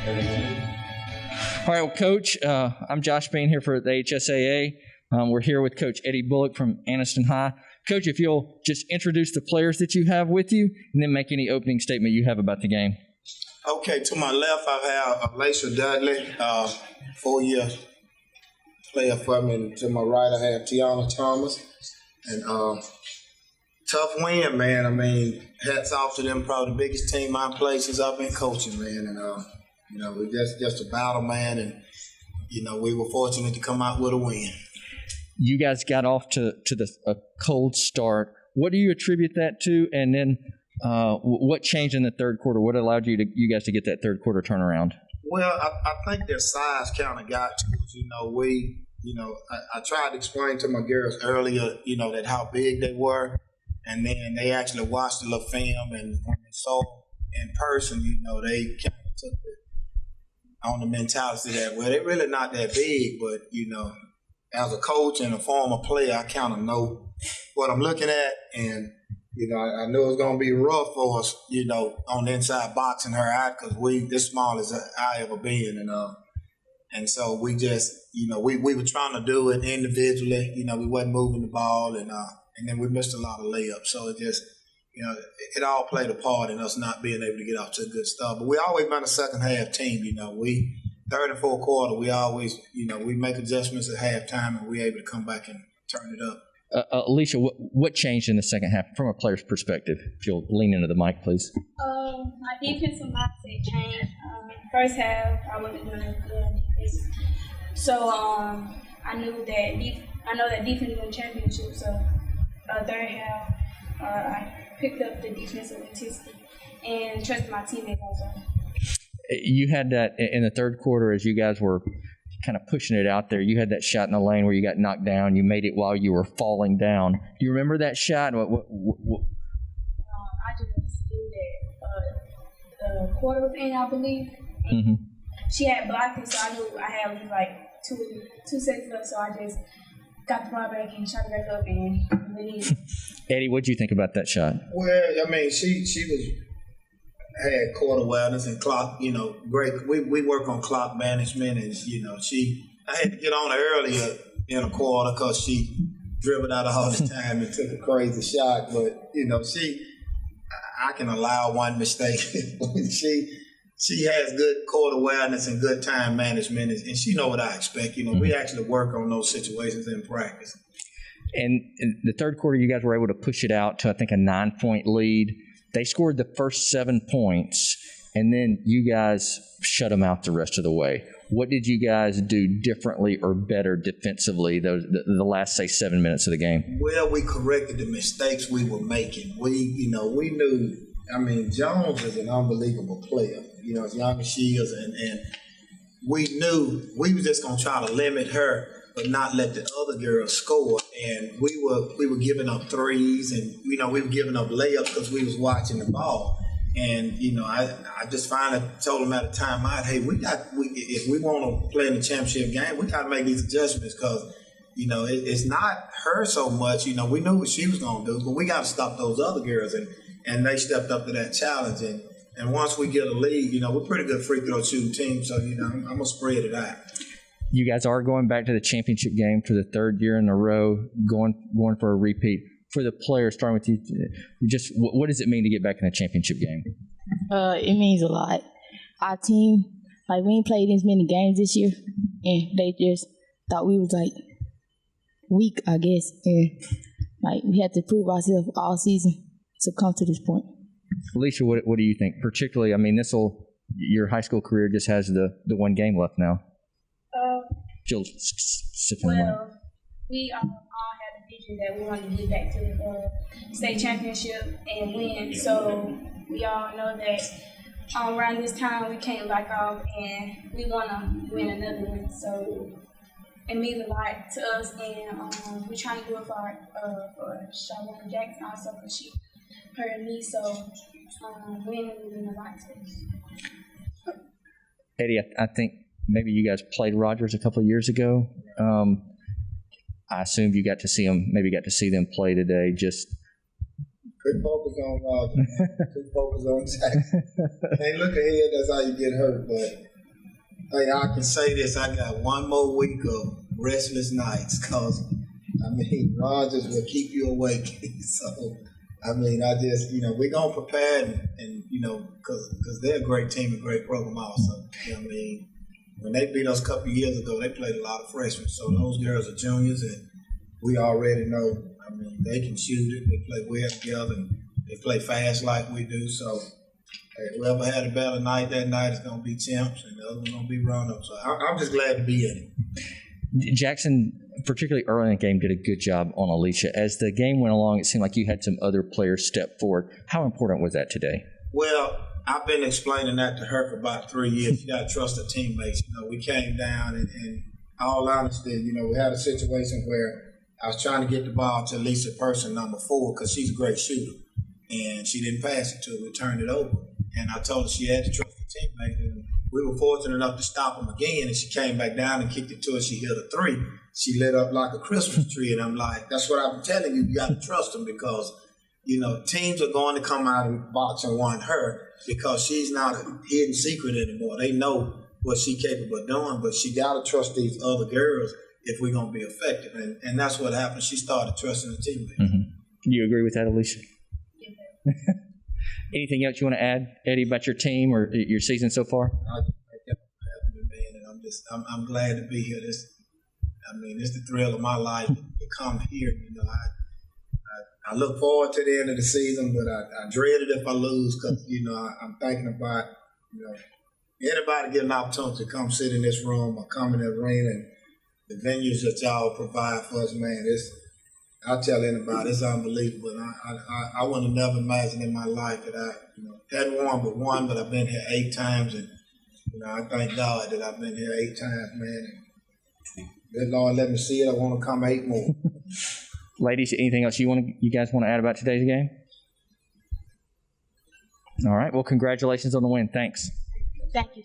All right, well, Coach, I'm Josh Payne here for the HSAA. We're here with Coach Eddie Bullock from Anniston High. Coach, if you'll just introduce the players that you have with you and then make any opening statement you have about the game. Okay, to my left, I have Laisha Dudley, 4-year player for me. And to my right, I have Tiana Thomas. And tough win, man. I mean, hats off to them, probably the biggest team I've played since I've been coaching, man. And, we're just a battle, man. And, we were fortunate to come out with a win. You guys got off to a cold start. What do you attribute that to? And then what changed in the third quarter? What allowed you guys to get that third quarter turnaround? Well, I think their size kind of got to us. I tried to explain to my girls earlier, that how big they were. And then they actually watched the little film, and when they saw in person, they kind of took it on the mentality that, well, they're really not that big, but, as a coach and a former player, I kind of know what I'm looking at. And, I knew it was going to be rough for us, on the inside boxing her out because this small as I ever been. And so we just, we were trying to do it individually. We wasn't moving the ball, and then we missed a lot of layups. So it just, it all played a part in us not being able to get off to a good start. But we always been a second half team. We third and fourth quarter, we always, we make adjustments at halftime, and we're able to come back and turn it up. Alicia, what changed in the second half from a player's perspective? If you'll lean into the mic, please. My defensive mindset changed. First half, I wasn't doing defense. So I know that defense won championship. So third half, I picked up the defensive intensity and trusted my teammates also. You had that in the third quarter as you guys were kind of pushing it out there. You had that shot in the lane where you got knocked down. You made it while you were falling down. Do you remember that shot? I just knew that the quarter was in, I believe. Mm-hmm. She had blocked it, so I knew I had like two seconds left, so I just got the ball back and shot it back up and believe. Eddie, what did you think about that shot? Well, I mean, she had court awareness and clock, great. We work on clock management, and, I had to get on her earlier in a quarter because she dribbled out all the time and took a crazy shot. But, I can allow one mistake. She has good court awareness and good time management, and she know what I expect. Mm-hmm. We actually work on those situations in practice. And in the third quarter, you guys were able to push it out to, I think, a 9-point lead. They scored the first 7 points, and then you guys shut them out the rest of the way. What did you guys do differently or better defensively the last, say, 7 minutes of the game? Well, we corrected the mistakes we were making. We knew, Jones is an unbelievable player, as young as she is, and we knew we were just going to try to limit her but not let the other girls score. And we were giving up threes, and we were giving up layups because we was watching the ball. And I just finally told them at a timeout, hey, if we want to play in the championship game, we got to make these adjustments because it's not her so much. We knew what she was going to do, but we got to stop those other girls, and they stepped up to that challenge. And once we get a lead, we're a pretty good free throw shooting team, so I'm gonna spread it out. You guys are going back to the championship game for the third year in a row, going for a repeat. For the players, starting with you, just what does it mean to get back in a championship game? It means a lot. Our team, we ain't played as many games this year, and they just thought we was weak, I guess, and we had to prove ourselves all season to come to this point. Alicia, what do you think? Particularly, your high school career just has the one game left now. We all had a vision that we wanted to get back to the state championship and win. So we all know that around this time we can't back off, and we want to win another one. So it means a lot to us, and we're trying to do it for Shawana Jackson also because she hurt me. So winning would mean a lot to us. Eddie, I think maybe you guys played Rogers a couple of years ago. I assume you got to see them play today. Just couldn't focus on Rogers. Couldn't focus on Jackson. Hey, look ahead. That's how you get hurt. But Hey, I can say this. I got one more week of restless nights because, Rogers will keep you awake. So, I just, we're going to prepare and because they're a great team, a great program also. When they beat us a couple of years ago, they played a lot of freshmen. So those girls are juniors, and we already know, they can shoot it. They play well together, and they play fast like we do. So, hey, whoever had a better night that night is going to be champs, and the other one's going to be run-ups. So I'm just glad to be in it. Jackson, particularly early in the game, did a good job on Alicia. As the game went along, it seemed like you had some other players step forward. How important was that today? Well, I've been explaining that to her for about 3 years. You got to trust her teammates. We came down, and all honesty, we had a situation where I was trying to get the ball to Lisa Person, number 4, because she's a great shooter. And she didn't pass it to her. We turned it over. And I told her she had to trust her teammate. And we were fortunate enough to stop them again. And she came back down and kicked it to her. She hit a 3. She lit up like a Christmas tree. And I'm like, that's what I'm telling you. You got to trust them because, teams are going to come out and box and want her because she's not a hidden secret anymore. They know what she's capable of doing, but she got to trust these other girls if we're going to be effective. And that's what happened. She started trusting the teammates. Mm-hmm. You agree with that, Alicia? Anything else you want to add, Eddie, about your team or your season so far? I just make that happen, man, and I'm glad to be here. It's the thrill of my life to come here. I look forward to the end of the season, but I dread it if I lose because I'm thinking about anybody get an opportunity to come sit in this room or come in the arena and the venues that y'all provide for us, man. I tell anybody, it's unbelievable. And I would have never imagined in my life that I hadn't won but one, but I've been here 8 times, and I thank God that I've been here 8 times, man. And good Lord, let me see it. I want to come 8 more. Ladies, anything else you guys want to add about today's game? All right. Well, congratulations on the win. Thanks. Thank you.